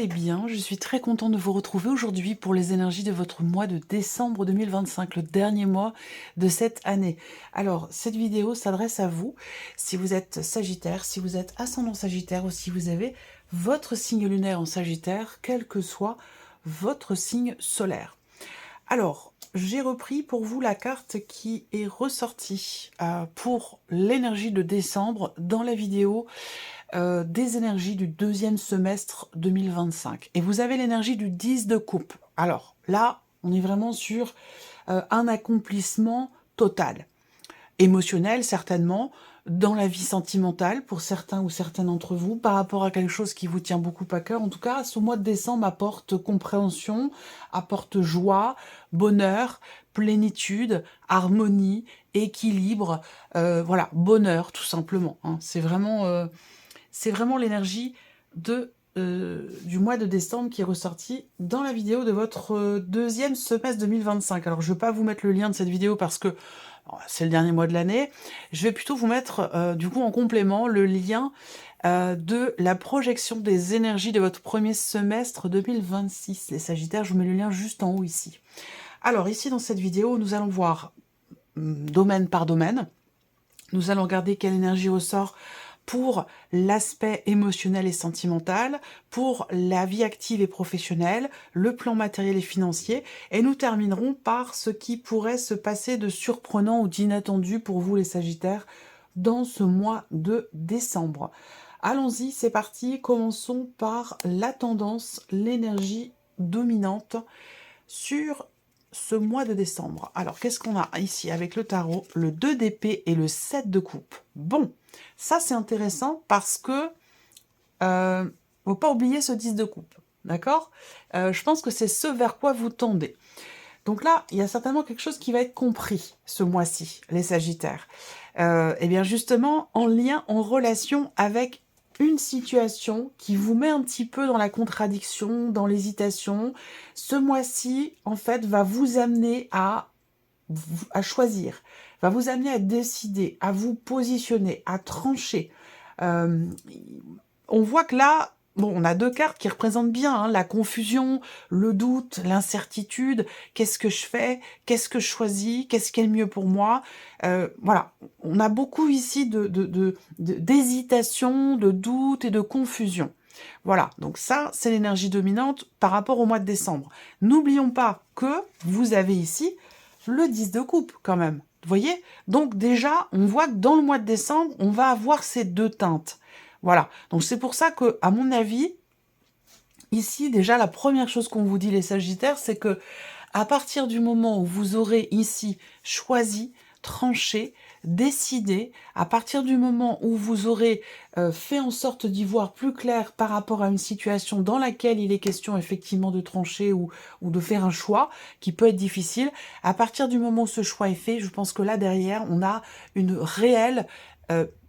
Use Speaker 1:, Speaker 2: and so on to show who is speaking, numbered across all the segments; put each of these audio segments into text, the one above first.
Speaker 1: allez bien. Je suis très contente de vous retrouver aujourd'hui pour les énergies de votre mois de décembre 2025, le dernier mois de cette année. Alors, cette vidéo s'adresse à vous, si vous êtes Sagittaire, si vous êtes ascendant Sagittaire ou si vous avez votre signe lunaire en Sagittaire, quel que soit votre signe solaire. Alors, j'ai repris pour vous la carte qui est ressortie pour l'énergie de décembre dans la vidéo des énergies du deuxième semestre 2025. Et vous avez l'énergie du 10 de coupe. Alors là, on est vraiment sur un accomplissement total. Émotionnel, certainement, dans la vie sentimentale, pour certains ou certaines d'entre vous, par rapport à quelque chose qui vous tient beaucoup à cœur. En tout cas, ce mois de décembre apporte compréhension, apporte joie, bonheur, plénitude, harmonie, équilibre, voilà, bonheur, tout simplement. Hein. C'est vraiment l'énergie du mois de décembre qui est ressortie dans la vidéo de votre deuxième semestre 2025. Alors, je ne vais pas vous mettre le lien de cette vidéo parce que c'est le dernier mois de l'année. Je vais plutôt vous mettre, du coup, en complément, le lien de la projection des énergies de votre premier semestre 2026. Les Sagittaires, je vous mets le lien juste en haut ici. Alors, ici, dans cette vidéo, nous allons voir domaine par domaine. Nous allons regarder quelle énergie ressort pour l'aspect émotionnel et sentimental, pour la vie active et professionnelle, le plan matériel et financier, et nous terminerons par ce qui pourrait se passer de surprenant ou d'inattendu pour vous les Sagittaires dans ce mois de décembre. Allons-y, c'est parti, commençons par la tendance, l'énergie dominante sur ce mois de décembre. Alors, qu'est-ce qu'on a ici avec le tarot, le 2 d'épée et le 7 de coupe? Bon, ça c'est intéressant parce que faut pas oublier ce 10 de coupe, d'accord? Je pense que c'est ce vers quoi vous tendez. Donc là, il y a certainement quelque chose qui va être compris ce mois-ci, les Sagittaires. Et bien justement, en lien, en relation avec une situation qui vous met un petit peu dans la contradiction, dans l'hésitation. Ce mois-ci, en fait, va vous amener à choisir, va vous amener à décider, à vous positionner, à trancher. On voit que là, bon, on a deux cartes qui représentent bien hein, la confusion, le doute, l'incertitude. Qu'est-ce que je fais? Qu'est-ce que je choisis? Qu'est-ce qui est le mieux pour moi? Voilà, on a beaucoup ici d'hésitation, de doute et de confusion. Voilà, donc ça, c'est l'énergie dominante par rapport au mois de décembre. N'oublions pas que vous avez ici le 10 de coupe quand même. Vous voyez? Donc déjà, on voit que dans le mois de décembre, on va avoir ces deux teintes. Voilà, donc c'est pour ça que, à mon avis, ici, déjà, la première chose qu'on vous dit, les Sagittaires, c'est que à partir du moment où vous aurez ici choisi, tranché, décidé, à partir du moment où vous aurez fait en sorte d'y voir plus clair par rapport à une situation dans laquelle il est question effectivement de trancher ou de faire un choix qui peut être difficile, à partir du moment où ce choix est fait, je pense que là derrière, on a une réelle,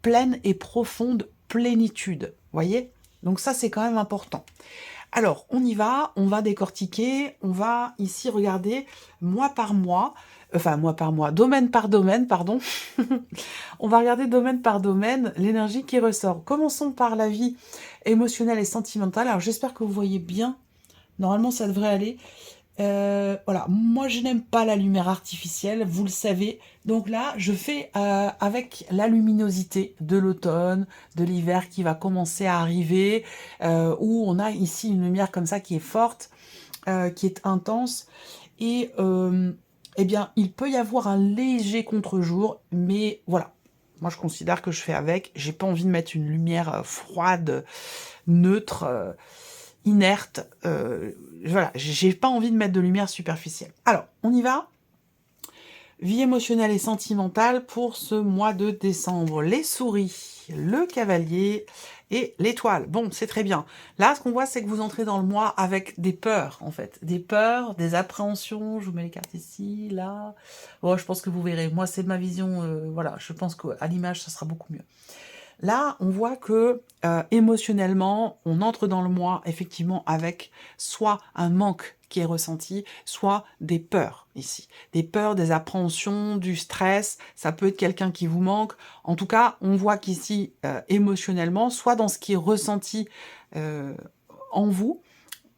Speaker 1: pleine et profonde plénitude. Voyez? Donc ça, c'est quand même important. Alors, on y va, on va décortiquer, on va ici regarder mois par mois, domaine par domaine, pardon. On va regarder domaine par domaine l'énergie qui ressort. Commençons par la vie émotionnelle et sentimentale. Alors, j'espère que vous voyez bien. Normalement, ça devrait aller. Voilà, moi je n'aime pas la lumière artificielle, vous le savez. Donc là, je fais avec la luminosité de l'automne, de l'hiver qui va commencer à arriver, où on a ici une lumière comme ça qui est forte, qui est intense. Et eh bien, il peut y avoir un léger contre-jour, mais voilà. Moi, je considère que je fais avec. J'ai pas envie de mettre une lumière froide, neutre, inerte. Voilà, j'ai pas envie de mettre de lumière superficielle. Alors, on y va. Vie émotionnelle et sentimentale pour ce mois de décembre. Les souris, le cavalier et l'étoile. Bon, c'est très bien. Là, ce qu'on voit, c'est que vous entrez dans le mois avec des peurs, en fait. Des peurs, des appréhensions. Je vous mets les cartes ici, là. Bon, je pense que vous verrez. Moi, c'est ma vision. Voilà, je pense qu'à l'image, ça sera beaucoup mieux. Là, on voit que émotionnellement, on entre dans le mois effectivement avec soit un manque qui est ressenti, soit des peurs ici. Des peurs, des appréhensions, du stress, ça peut être quelqu'un qui vous manque. En tout cas, on voit qu'ici, émotionnellement, soit dans ce qui est ressenti en vous,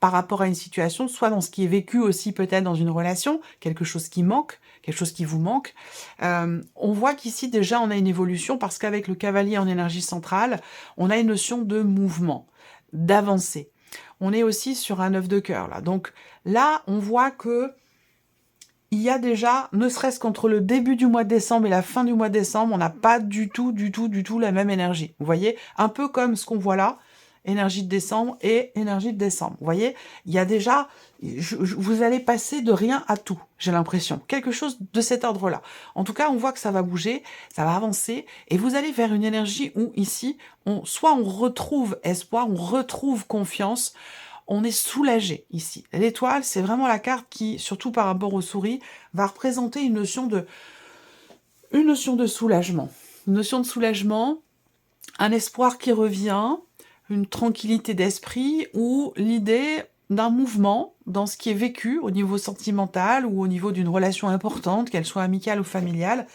Speaker 1: par rapport à une situation, soit dans ce qui est vécu aussi peut-être dans une relation, quelque chose qui manque, quelque chose qui vous manque. On voit qu'ici déjà on a une évolution parce qu'avec le cavalier en énergie centrale, on a une notion de mouvement, d'avancée. On est aussi sur un 9 de cœur là. Donc là, on voit que il y a déjà, ne serait-ce qu'entre le début du mois de décembre et la fin du mois de décembre, on n'a pas du tout la même énergie. Vous voyez, un peu comme ce qu'on voit là, énergie de décembre et énergie de décembre. Vous voyez, il y a déjà, vous allez passer de rien à tout, j'ai l'impression. Quelque chose de cet ordre-là. En tout cas, on voit que ça va bouger, ça va avancer, et vous allez vers une énergie où ici, soit on retrouve espoir, on retrouve confiance, on est soulagé ici. L'étoile, c'est vraiment la carte qui, surtout par rapport aux souris, va représenter une notion de soulagement. Une notion de soulagement, un espoir qui revient, une tranquillité d'esprit ou l'idée d'un mouvement dans ce qui est vécu au niveau sentimental ou au niveau d'une relation importante, qu'elle soit amicale ou familiale.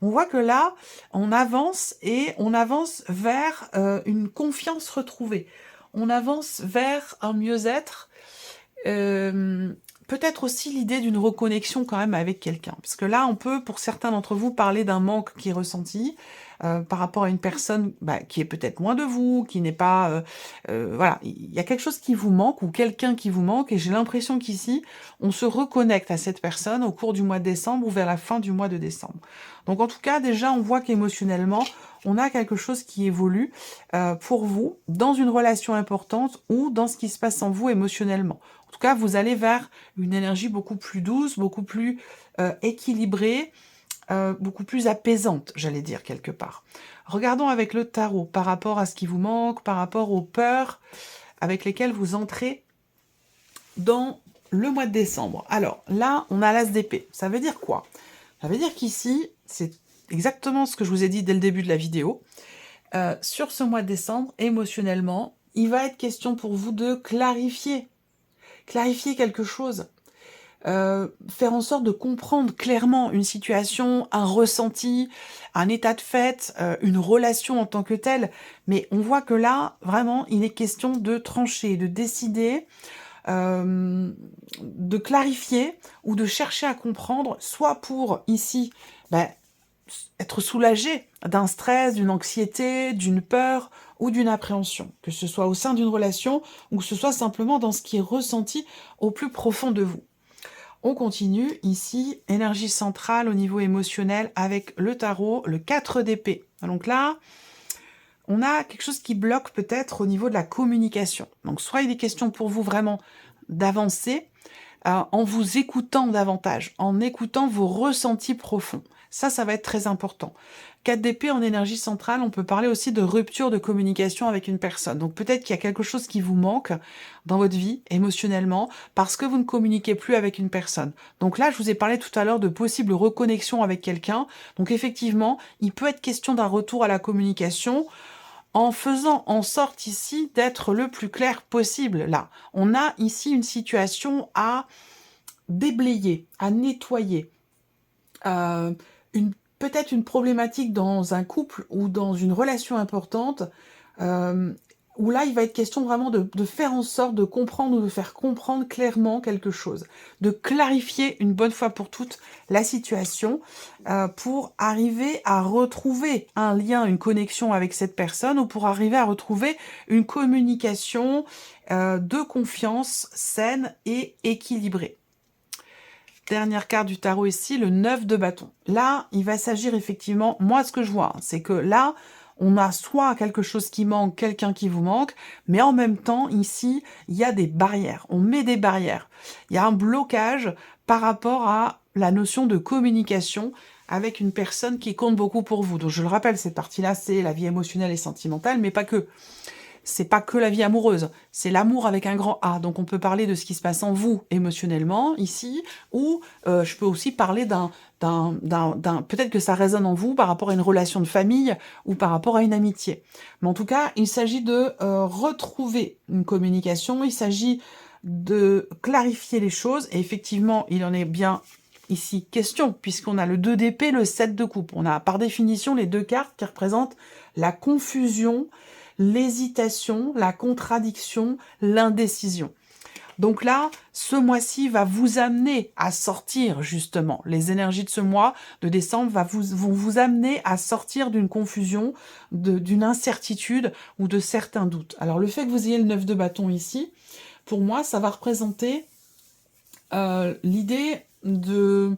Speaker 1: On voit que là, on avance et on avance vers une confiance retrouvée. On avance vers un mieux-être, peut-être aussi l'idée d'une reconnexion quand même avec quelqu'un. Parce que là, on peut, pour certains d'entre vous, parler d'un manque qui est ressenti par rapport à une personne qui est peut-être loin de vous, qui n'est pas... voilà, il y a quelque chose qui vous manque ou quelqu'un qui vous manque et j'ai l'impression qu'ici, on se reconnecte à cette personne au cours du mois de décembre ou vers la fin du mois de décembre. Donc en tout cas, déjà, on voit qu'émotionnellement, on a quelque chose qui évolue pour vous dans une relation importante ou dans ce qui se passe en vous émotionnellement. En tout cas, vous allez vers une énergie beaucoup plus douce, beaucoup plus équilibrée, beaucoup plus apaisante, j'allais dire, quelque part. Regardons avec le tarot, par rapport à ce qui vous manque, par rapport aux peurs avec lesquelles vous entrez dans le mois de décembre. Alors, là, on a l'as d'épée. Ça veut dire quoi? Ça veut dire qu'ici, c'est exactement ce que je vous ai dit dès le début de la vidéo. Sur ce mois de décembre, émotionnellement, il va être question pour vous de clarifier quelque chose. Faire en sorte de comprendre clairement une situation, un ressenti, un état de fait, une relation en tant que telle. Mais on voit que là, vraiment, il est question de trancher, de décider, de clarifier ou de chercher à comprendre, soit pour, ici, être soulagé d'un stress, d'une anxiété, d'une peur ou d'une appréhension, que ce soit au sein d'une relation ou que ce soit simplement dans ce qui est ressenti au plus profond de vous. On continue ici, énergie centrale au niveau émotionnel avec le tarot, le 4 d'épée. Donc là, on a quelque chose qui bloque peut-être au niveau de la communication. Donc soit il est question pour vous vraiment d'avancer en vous écoutant davantage, en écoutant vos ressentis profonds. Ça va être très important. 4 d'épée en énergie centrale, on peut parler aussi de rupture de communication avec une personne. Donc peut-être qu'il y a quelque chose qui vous manque dans votre vie, émotionnellement, parce que vous ne communiquez plus avec une personne. Donc là, je vous ai parlé tout à l'heure de possible reconnexion avec quelqu'un. Donc effectivement, il peut être question d'un retour à la communication, en faisant en sorte ici d'être le plus clair possible. Là, on a ici une situation à déblayer, à nettoyer, peut-être une problématique dans un couple ou dans une relation importante, où là, il va être question vraiment de faire en sorte de comprendre ou de faire comprendre clairement quelque chose, de clarifier une bonne fois pour toutes la situation pour arriver à retrouver un lien, une connexion avec cette personne ou pour arriver à retrouver une communication de confiance saine et équilibrée. Dernière carte du tarot ici, le 9 de bâton. Là, il va s'agir effectivement, moi ce que je vois, c'est que là, on a soit quelque chose qui manque, quelqu'un qui vous manque, mais en même temps, ici, il y a des barrières. On met des barrières. Il y a un blocage par rapport à la notion de communication avec une personne qui compte beaucoup pour vous. Donc je le rappelle, cette partie-là, c'est la vie émotionnelle et sentimentale, mais pas que. C'est pas que la vie amoureuse, c'est l'amour avec un grand A. Donc on peut parler de ce qui se passe en vous émotionnellement ici, ou je peux aussi parler peut-être que ça résonne en vous par rapport à une relation de famille ou par rapport à une amitié. Mais en tout cas, il s'agit de retrouver une communication, il s'agit de clarifier les choses, et effectivement, il en est bien ici question, puisqu'on a le 2 d'épée, le 7 de coupe. On a par définition les deux cartes qui représentent la confusion, l'hésitation, la contradiction, l'indécision. Donc là, ce mois-ci va vous amener à sortir, justement. Les énergies de ce mois de décembre vont vous amener à sortir d'une confusion, d'une incertitude ou de certains doutes. Alors, le fait que vous ayez le 9 de bâton ici, pour moi, ça va représenter l'idée de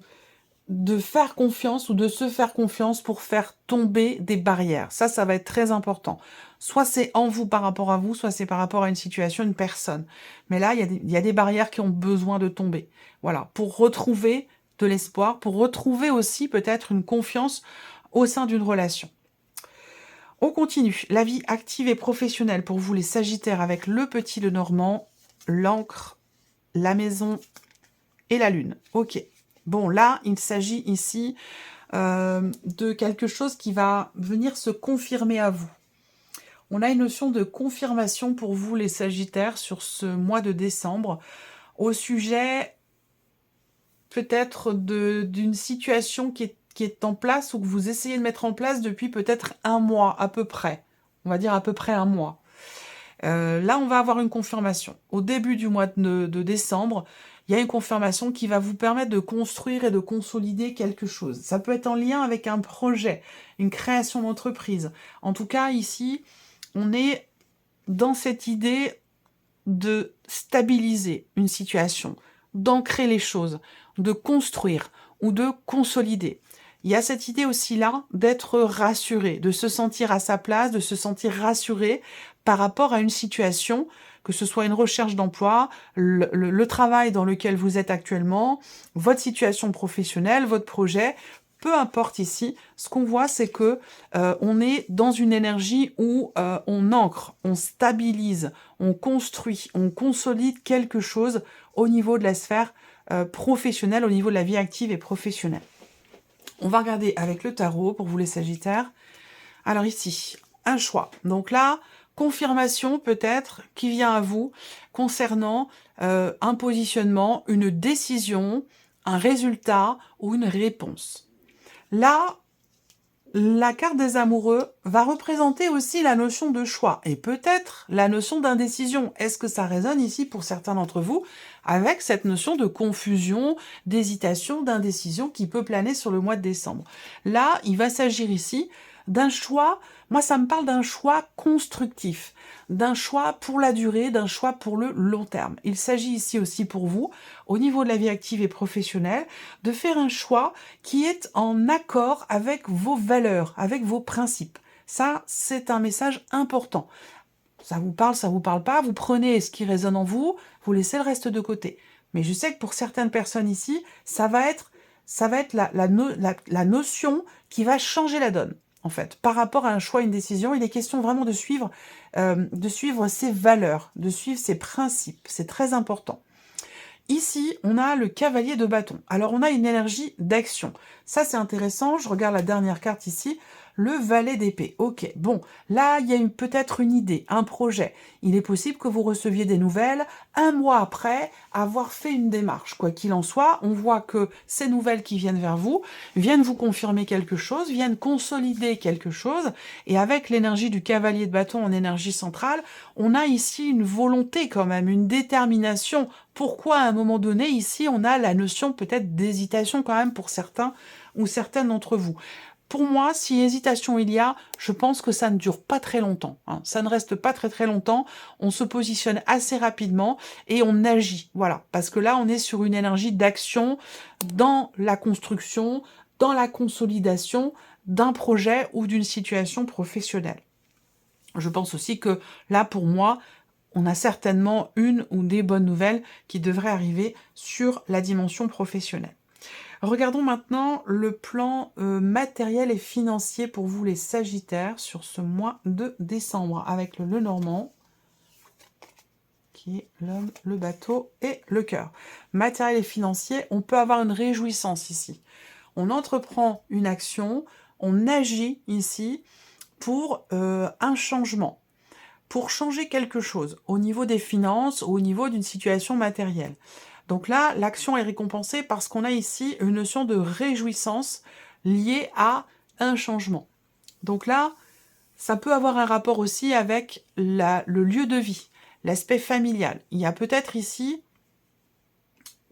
Speaker 1: faire confiance ou de se faire confiance pour faire tomber des barrières. Ça va être très important. Soit c'est en vous par rapport à vous, soit c'est par rapport à une situation, une personne. Mais là, il y a des barrières qui ont besoin de tomber. Voilà, pour retrouver de l'espoir, pour retrouver aussi peut-être une confiance au sein d'une relation. On continue. La vie active et professionnelle pour vous les Sagittaires avec le petit Lenormand, l'encre, la maison et la lune. Ok. Bon, là, il s'agit ici de quelque chose qui va venir se confirmer à vous. On a une notion de confirmation pour vous, les Sagittaires, sur ce mois de décembre, au sujet peut-être d'une situation qui est en place ou que vous essayez de mettre en place depuis peut-être un mois à peu près. On va dire à peu près un mois. Là, on va avoir une confirmation. Au début du mois de décembre, il y a une confirmation qui va vous permettre de construire et de consolider quelque chose. Ça peut être en lien avec un projet, une création d'entreprise. En tout cas, ici, on est dans cette idée de stabiliser une situation, d'ancrer les choses, de construire ou de consolider. Il y a cette idée aussi là d'être rassuré, de se sentir à sa place, de se sentir rassuré par rapport à une situation, que ce soit une recherche d'emploi, le travail dans lequel vous êtes actuellement, votre situation professionnelle, votre projet, peu importe ici, ce qu'on voit, c'est que on est dans une énergie où on ancre, on stabilise, on construit, on consolide quelque chose au niveau de la sphère professionnelle, au niveau de la vie active et professionnelle. On va regarder avec le tarot pour vous les Sagittaires. Alors ici, un choix. Donc là, confirmation peut-être qui vient à vous concernant un positionnement, une décision, un résultat ou une réponse. Là, la carte des amoureux va représenter aussi la notion de choix et peut-être la notion d'indécision. Est-ce que ça résonne ici pour certains d'entre vous avec cette notion de confusion, d'hésitation, d'indécision qui peut planer sur le mois de décembre? Là, il va s'agir ici d'un choix, moi ça me parle d'un choix constructif, d'un choix pour la durée, d'un choix pour le long terme. Il s'agit ici aussi pour vous, au niveau de la vie active et professionnelle, de faire un choix qui est en accord avec vos valeurs, avec vos principes. Ça, c'est un message important. Ça vous parle pas, vous prenez ce qui résonne en vous, vous laissez le reste de côté. Mais je sais que pour certaines personnes ici, ça va être la notion qui va changer la donne. En fait, par rapport à un choix, une décision, il est question vraiment de suivre ses valeurs, de suivre ses principes. C'est très important. Ici, on a le cavalier de bâton. Alors, on a une énergie d'action. Ça, c'est intéressant. Je regarde la dernière carte ici. Le valet d'épée. Ok, bon, là, il y a peut-être une idée, un projet. Il est possible que vous receviez des nouvelles un mois après avoir fait une démarche. Quoi qu'il en soit, on voit que ces nouvelles qui viennent vers vous viennent vous confirmer quelque chose, viennent consolider quelque chose. Et avec l'énergie du cavalier de bâton en énergie centrale, on a ici une volonté quand même, une détermination. Pourquoi à un moment donné, ici, on a la notion peut-être d'hésitation quand même pour certains ou certaines d'entre vous. Pour moi, si hésitation il y a, je pense que ça ne dure pas très longtemps. Hein. Ça ne reste pas très longtemps. On se positionne assez rapidement et on agit. Voilà, parce que là, on est sur une énergie d'action dans la construction, dans la consolidation d'un projet ou d'une situation professionnelle. Je pense aussi que là, pour moi, on a certainement une ou des bonnes nouvelles qui devraient arriver sur la dimension professionnelle. Regardons maintenant le plan matériel et financier pour vous les Sagittaires sur ce mois de décembre avec le Lenormand, qui est l'homme, le bateau et le cœur. Matériel et financier, on peut avoir une réjouissance ici. On entreprend une action, on agit ici pour un changement, pour changer quelque chose au niveau des finances ou au niveau d'une situation matérielle. Donc là, l'action est récompensée parce qu'on a ici une notion de réjouissance liée à un changement. Donc là, ça peut avoir un rapport aussi avec le lieu de vie, l'aspect familial. Il y a peut-être ici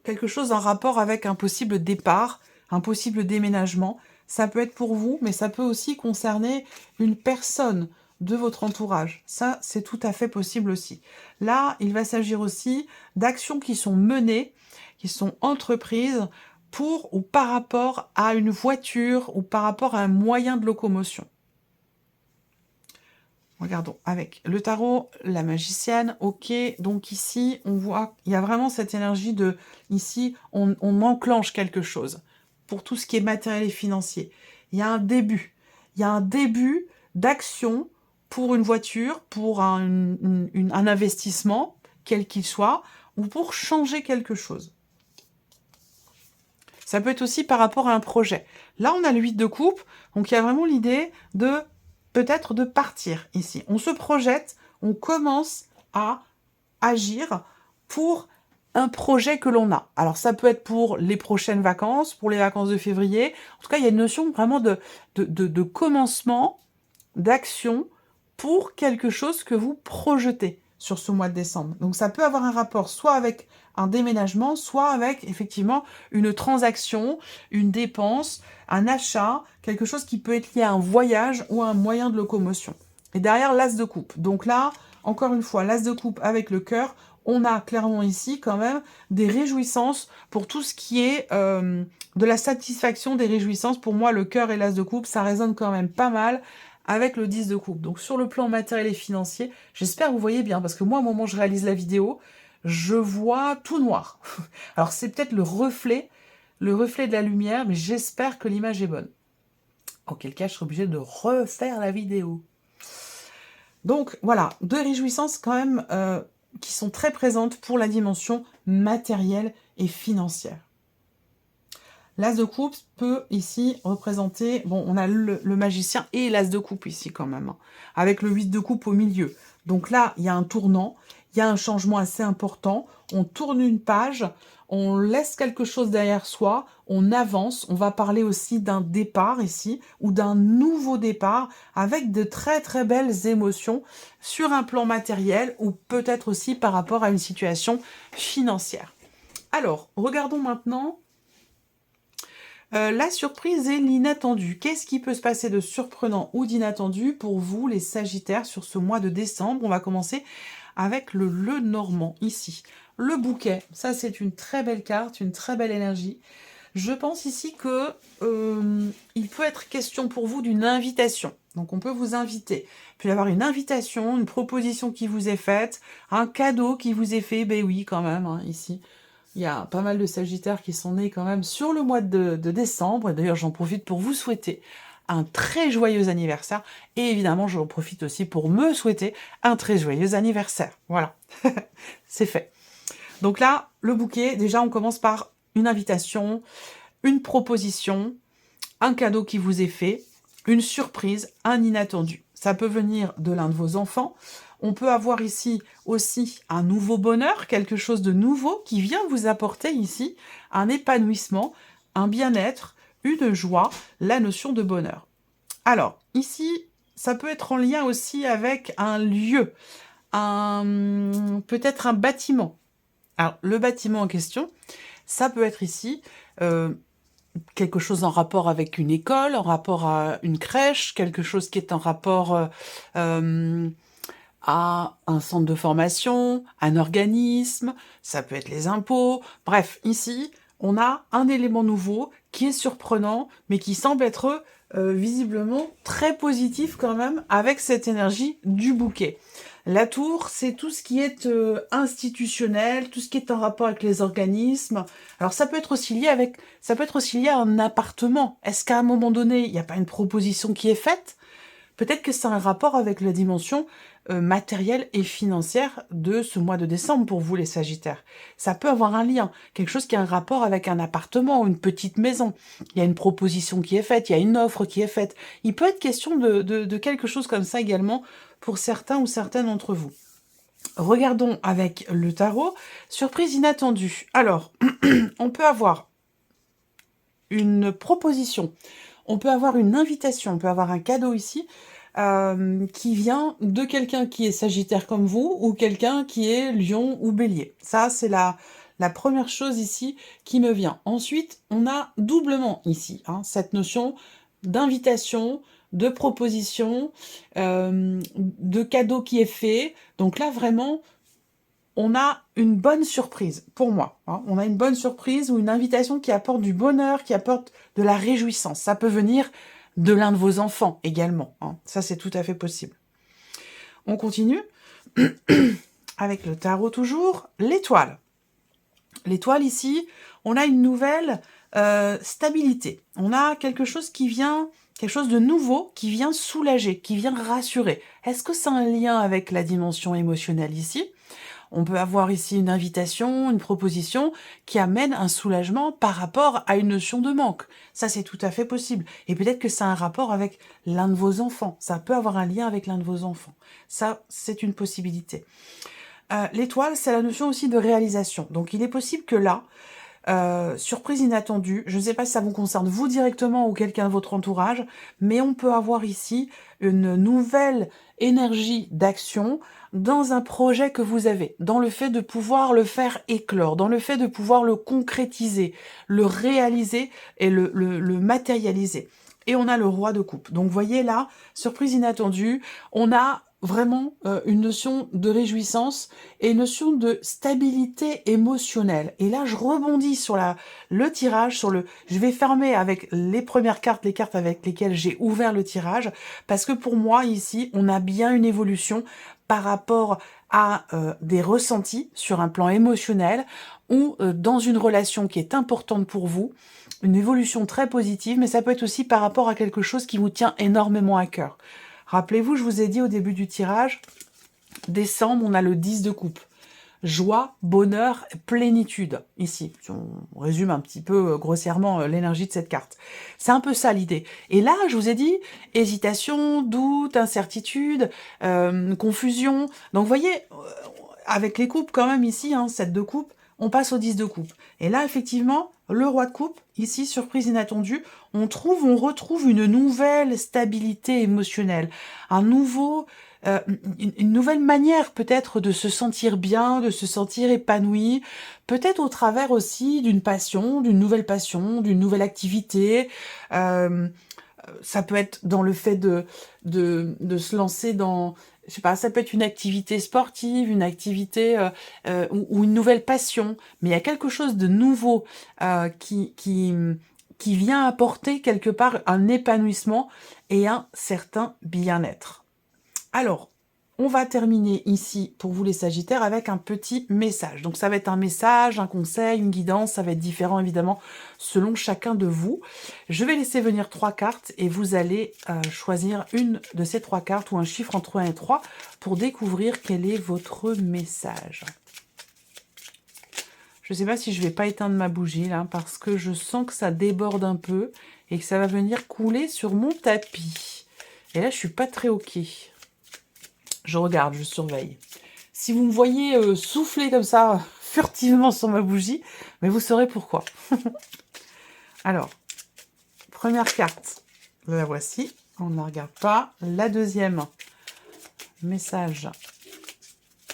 Speaker 1: quelque chose en rapport avec un possible départ, un possible déménagement. Ça peut être pour vous, mais ça peut aussi concerner une personne de votre entourage. Ça, c'est tout à fait possible aussi. Là, il va s'agir aussi d'actions qui sont menées, qui sont entreprises pour ou par rapport à une voiture ou par rapport à un moyen de locomotion. Regardons avec le tarot, la magicienne, ok. Donc ici, on voit, il y a vraiment cette énergie de, ici, on enclenche quelque chose pour tout ce qui est matériel et financier. Il y a un début. Il y a un début d'action pour une voiture, pour un investissement, quel qu'il soit, ou pour changer quelque chose. Ça peut être aussi par rapport à un projet. Là, on a le 8 de coupe, donc il y a vraiment l'idée de peut-être de partir ici. On se projette, on commence à agir pour un projet que l'on a. Alors ça peut être pour les prochaines vacances, pour les vacances de février. En tout cas, il y a une notion vraiment de commencement, d'action pour quelque chose que vous projetez sur ce mois de décembre. Donc ça peut avoir un rapport soit avec un déménagement, soit avec effectivement une transaction, une dépense, un achat, quelque chose qui peut être lié à un voyage ou à un moyen de locomotion. Et derrière, l'as de coupe. Donc là, encore une fois, l'as de coupe avec le cœur, on a clairement ici quand même des réjouissances pour tout ce qui est de la satisfaction, des réjouissances. Pour moi, le cœur et l'as de coupe, ça résonne quand même pas mal avec le 10 de coupe. Donc sur le plan matériel et financier, j'espère que vous voyez bien, parce que moi, au moment où je réalise la vidéo, je vois tout noir. Alors c'est peut-être le reflet de la lumière, mais j'espère que l'image est bonne. Auquel cas, je serai obligée de refaire la vidéo. Donc voilà, deux réjouissances quand même qui sont très présentes pour la dimension matérielle et financière. L'as de coupe peut ici représenter, bon, on a le magicien et l'as de coupe ici quand même, hein, avec le 8 de coupe au milieu. Donc là, il y a un tournant, il y a un changement assez important, on tourne une page, on laisse quelque chose derrière soi, on avance, on va parler aussi d'un départ ici, ou d'un nouveau départ, avec de très très belles émotions sur un plan matériel, ou peut-être aussi par rapport à une situation financière. Alors, regardons maintenant la surprise et l'inattendu. Qu'est-ce qui peut se passer de surprenant ou d'inattendu pour vous, les Sagittaires, sur ce mois de décembre? On va commencer avec le Lenormand, ici. Le bouquet, ça c'est une très belle carte, une très belle énergie. Je pense ici que il peut être question pour vous d'une invitation. Donc on peut vous inviter. Il peut y avoir une invitation, une proposition qui vous est faite, un cadeau qui vous est fait, ben oui quand même, hein, ici. Il y a pas mal de Sagittaires qui sont nés quand même sur le mois de décembre. Et d'ailleurs, j'en profite pour vous souhaiter un très joyeux anniversaire. Et évidemment, j'en profite aussi pour me souhaiter un très joyeux anniversaire. Voilà, c'est fait. Donc là, le bouquet, déjà, on commence par une invitation, une proposition, un cadeau qui vous est fait, une surprise, un inattendu. Ça peut venir de l'un de vos enfants. On peut avoir ici aussi un nouveau bonheur, quelque chose de nouveau qui vient vous apporter ici un épanouissement, un bien-être, une joie, la notion de bonheur. Alors, ici, ça peut être en lien aussi avec un lieu, peut-être un bâtiment. Alors, le bâtiment en question, ça peut être ici quelque chose en rapport avec une école, en rapport à une crèche, quelque chose qui est en rapport à un centre de formation, un organisme, ça peut être les impôts. Bref, ici, on a un élément nouveau qui est surprenant, mais qui semble être visiblement très positif quand même avec cette énergie du bouquet. La tour, c'est tout ce qui est institutionnel, tout ce qui est en rapport avec les organismes. Alors ça peut être aussi lié à un appartement. Est-ce qu'à un moment donné, il n'y a pas une proposition qui est faite? Peut-être que c'est un rapport avec la dimension matérielle et financière de ce mois de décembre pour vous les Sagittaires. Ça peut avoir un lien, quelque chose qui a un rapport avec un appartement ou une petite maison. Il y a une proposition qui est faite, il y a une offre qui est faite. Il peut être question de quelque chose comme ça également pour certains ou certaines d'entre vous. Regardons avec le tarot. Surprise inattendue. Alors, on peut avoir une proposition, on peut avoir une invitation, on peut avoir un cadeau ici qui vient de quelqu'un qui est Sagittaire comme vous ou quelqu'un qui est Lion ou Bélier. Ça, c'est la la première chose ici qui me vient. Ensuite, on a doublement ici, hein, cette notion d'invitation, de proposition, de cadeau qui est fait. Donc là, vraiment, on a une bonne surprise, pour moi. Hein. On a une bonne surprise ou une invitation qui apporte du bonheur, qui apporte de la réjouissance. Ça peut venir de l'un de vos enfants également. Hein. Ça, c'est tout à fait possible. On continue avec le tarot toujours. L'étoile. L'étoile ici, on a une nouvelle stabilité. On a quelque chose qui vient, quelque chose de nouveau qui vient soulager, qui vient rassurer. Est-ce que c'est un lien avec la dimension émotionnelle ici ? On peut avoir ici une invitation, une proposition qui amène un soulagement par rapport à une notion de manque. Ça, c'est tout à fait possible. Et peut-être que ça a un rapport avec l'un de vos enfants. Ça peut avoir un lien avec l'un de vos enfants. Ça, c'est une possibilité. L'étoile, c'est la notion aussi de réalisation. Donc, il est possible que là, surprise inattendue, je ne sais pas si ça vous concerne vous directement ou quelqu'un de votre entourage, mais on peut avoir ici une nouvelle énergie d'action dans un projet que vous avez, dans le fait de pouvoir le faire éclore, dans le fait de pouvoir le concrétiser, le réaliser et le matérialiser. Et on a le roi de coupe. Donc, vous voyez là, surprise inattendue, on a vraiment une notion de réjouissance et une notion de stabilité émotionnelle. Et là, je rebondis sur le tirage, je vais fermer avec les premières cartes, les cartes avec lesquelles j'ai ouvert le tirage, parce que pour moi, ici, on a bien une évolution par rapport à des ressentis sur un plan émotionnel ou dans une relation qui est importante pour vous, une évolution très positive, mais ça peut être aussi par rapport à quelque chose qui vous tient énormément à cœur. Rappelez-vous, je vous ai dit au début du tirage, décembre, on a le 10 de coupe. Joie, bonheur, plénitude, ici. On résume un petit peu grossièrement l'énergie de cette carte. C'est un peu ça l'idée. Et là, je vous ai dit, hésitation, doute, incertitude, confusion. Donc, vous voyez, avec les coupes quand même ici, hein, 7 de coupe, on passe au 10 de coupe. Et là, effectivement, le roi de coupe, ici, surprise inattendue, on retrouve une nouvelle stabilité émotionnelle, une nouvelle manière peut-être de se sentir bien, de se sentir épanoui, peut-être au travers aussi d'une passion, d'une nouvelle activité. Ça peut être dans le fait de se lancer dans, je sais pas, ça peut être une activité sportive, une activité ou une nouvelle passion, mais il y a quelque chose de nouveau qui vient apporter quelque part un épanouissement et un certain bien-être. Alors, on va terminer ici, pour vous les Sagittaires, avec un petit message. Donc ça va être un message, un conseil, une guidance, ça va être différent évidemment selon chacun de vous. Je vais laisser venir 3 cartes et vous allez choisir une de ces 3 cartes ou un chiffre entre 1 et 3 pour découvrir quel est votre message. Je ne sais pas si je vais pas éteindre ma bougie là, parce que je sens que ça déborde un peu et que ça va venir couler sur mon tapis. Et là, je suis pas très ok. Je regarde, je surveille. Si vous me voyez souffler comme ça, furtivement sur ma bougie, mais vous saurez pourquoi. Alors, première carte, la voici. On ne la regarde pas. La deuxième, message,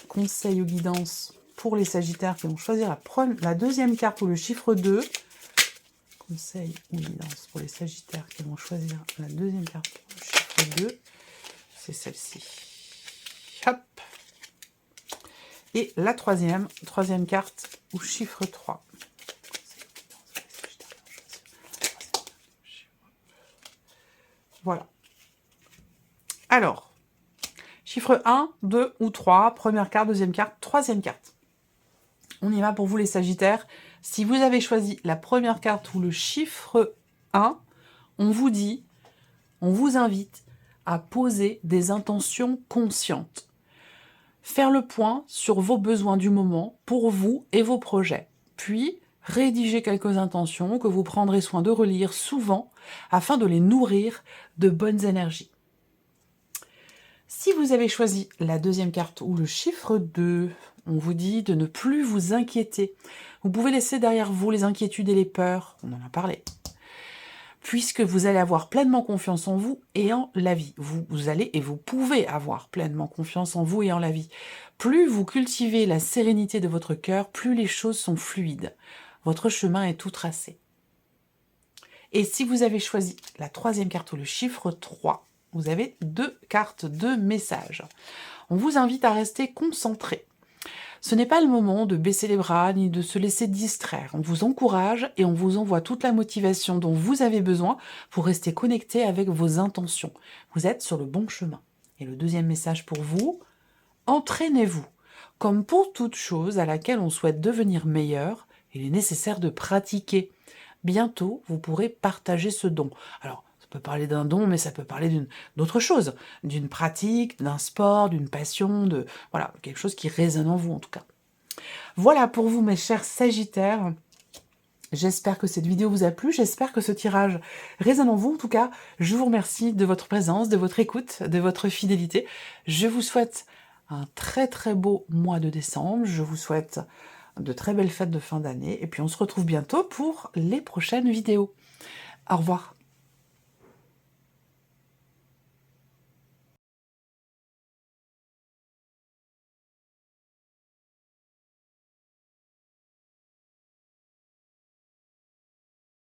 Speaker 1: conseil ou guidance pour les Sagittaires qui vont choisir la deuxième carte ou le chiffre 2. Conseil ou guidance pour les Sagittaires qui vont choisir la deuxième carte ou le chiffre 2. C'est celle-ci. Hop. Et la troisième carte ou chiffre 3. Voilà. Alors, chiffre 1, 2 ou 3, première carte, deuxième carte, troisième carte. On y va pour vous les Sagittaires. Si vous avez choisi la première carte ou le chiffre 1, on vous invite à poser des intentions conscientes. Faire le point sur vos besoins du moment pour vous et vos projets. Puis, rédiger quelques intentions que vous prendrez soin de relire souvent afin de les nourrir de bonnes énergies. Si vous avez choisi la deuxième carte ou le chiffre 2, on vous dit de ne plus vous inquiéter. Vous pouvez laisser derrière vous les inquiétudes et les peurs, on en a parlé. puisque vous allez avoir pleinement confiance en vous et en la vie. Vous allez et vous pouvez avoir pleinement confiance en vous et en la vie. Plus vous cultivez la sérénité de votre cœur, plus les choses sont fluides. Votre chemin est tout tracé. Et si vous avez choisi la troisième carte ou le chiffre 3, vous avez 2 cartes, 2 messages. On vous invite à rester concentré. Ce n'est pas le moment de baisser les bras ni de se laisser distraire. On vous encourage et on vous envoie toute la motivation dont vous avez besoin pour rester connecté avec vos intentions. Vous êtes sur le bon chemin. Et le deuxième message pour vous, entraînez-vous. Comme pour toute chose à laquelle on souhaite devenir meilleur, il est nécessaire de pratiquer. Bientôt, vous pourrez partager ce don. Alors, ça peut parler d'un don, mais ça peut parler d'autre chose, d'une pratique, d'un sport, d'une passion, voilà, quelque chose qui résonne en vous en tout cas. Voilà pour vous mes chers Sagittaires. J'espère que cette vidéo vous a plu, j'espère que ce tirage résonne en vous. En tout cas, je vous remercie de votre présence, de votre écoute, de votre fidélité. Je vous souhaite un très très beau mois de décembre. Je vous souhaite de très belles fêtes de fin d'année. Et puis on se retrouve bientôt pour les prochaines vidéos. Au revoir.